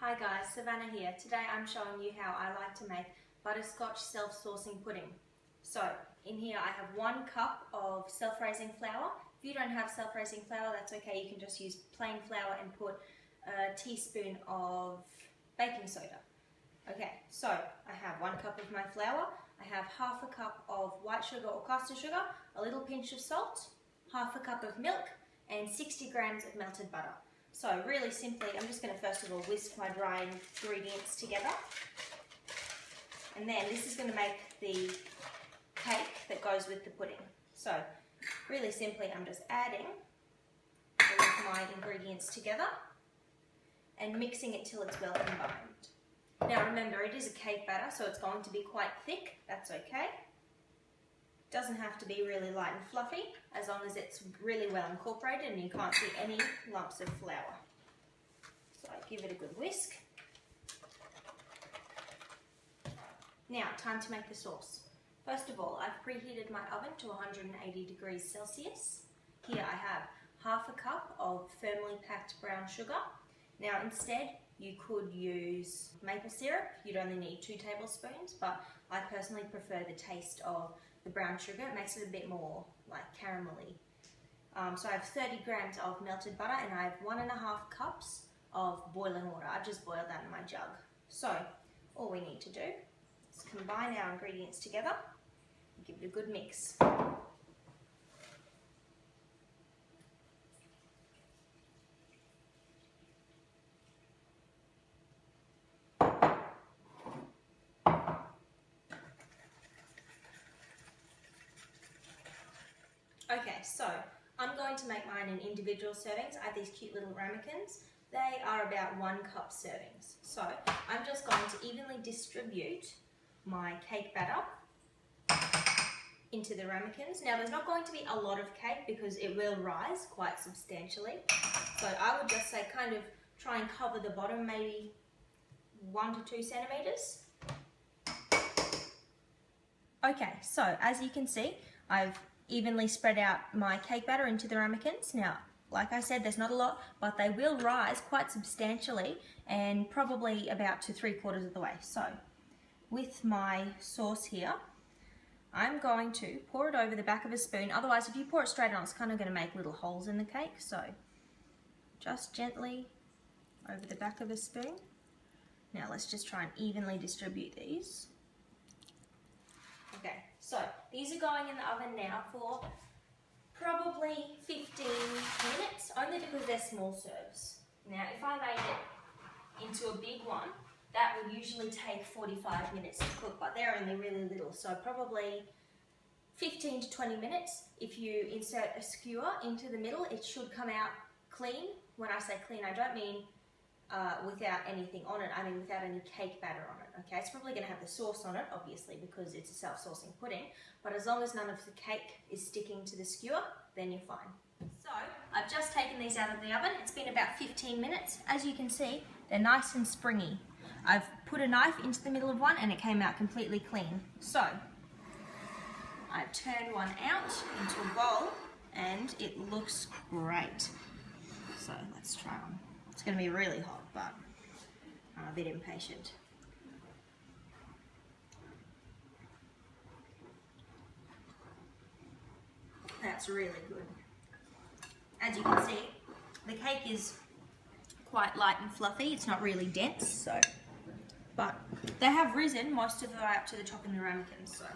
Hi guys, Savannah here. Today I'm showing you how I like to make butterscotch self-saucing pudding. So in here I have 1 cup of self-raising flour. If you don't have self-raising flour, that's okay. You can just use plain flour and put a teaspoon of baking soda. Okay, so I have 1 cup of my flour. I have half a cup of white sugar or caster sugar, a little pinch of salt, half a cup of milk, and 60 grams of melted butter. So really simply, I'm just going to first of all whisk my dry ingredients together. And then this is going to make the cake that goes with the pudding. So really simply, I'm just adding all of my ingredients together and mixing it till it's well combined. Now remember, it is a cake batter, so it's going to be quite thick. That's okay. Doesn't have to be really light and fluffy, as long as it's really well incorporated and you can't see any lumps of flour. So I give it a good whisk. Now, time to make the sauce. First of all, I've preheated my oven to 180 degrees Celsius. Here I have half a cup of firmly packed brown sugar. Now instead, you could use maple syrup. You'd only need 2 tablespoons, but I personally prefer the taste of the brown sugar. It makes it a bit more like caramelly. So I have 30 grams of melted butter and I have 1.5 cups of boiling water. I've just boiled that in my jug. So all we need to do is combine our ingredients together and give it a good mix. Okay, so I'm going to make mine in individual servings. I have these cute little ramekins. They are about 1 cup servings. So I'm just going to evenly distribute my cake batter into the ramekins. Now there's not going to be a lot of cake because it will rise quite substantially. So I would just say kind of try and cover the bottom maybe 1 to 2 centimeters. Okay, so as you can see, I've evenly spread out my cake batter into the ramekins. Now, like I said, there's not a lot, but they will rise quite substantially and probably about to 3/4 of the way. So, with my sauce here, I'm going to pour it over the back of a spoon. Otherwise, if you pour it straight on, it's kind of going to make little holes in the cake. So, just gently over the back of a spoon. Now, let's just try and evenly distribute these. Okay, so these are going in the oven now for probably 15 minutes, only because they're small serves. Now, if I made it into a big one, that would usually take 45 minutes to cook, but they're only really little, so probably 15 to 20 minutes. If you insert a skewer into the middle, it should come out clean. When I say clean, I don't mean without anything on it, I mean without any cake batter on it, okay? It's probably going to have the sauce on it, obviously, because it's a self-saucing pudding, but as long as none of the cake is sticking to the skewer, then you're fine. So, I've just taken these out of the oven. It's been about 15 minutes. As you can see, they're nice and springy. I've put a knife into the middle of one and it came out completely clean. So, I've turned one out into a bowl and it looks great. So, let's try one. It's going to be really hot, but I'm a bit impatient. That's really good. As you can see, the cake is quite light and fluffy. It's not really dense, so, but they have risen most of the way up to the top in the ramekins, so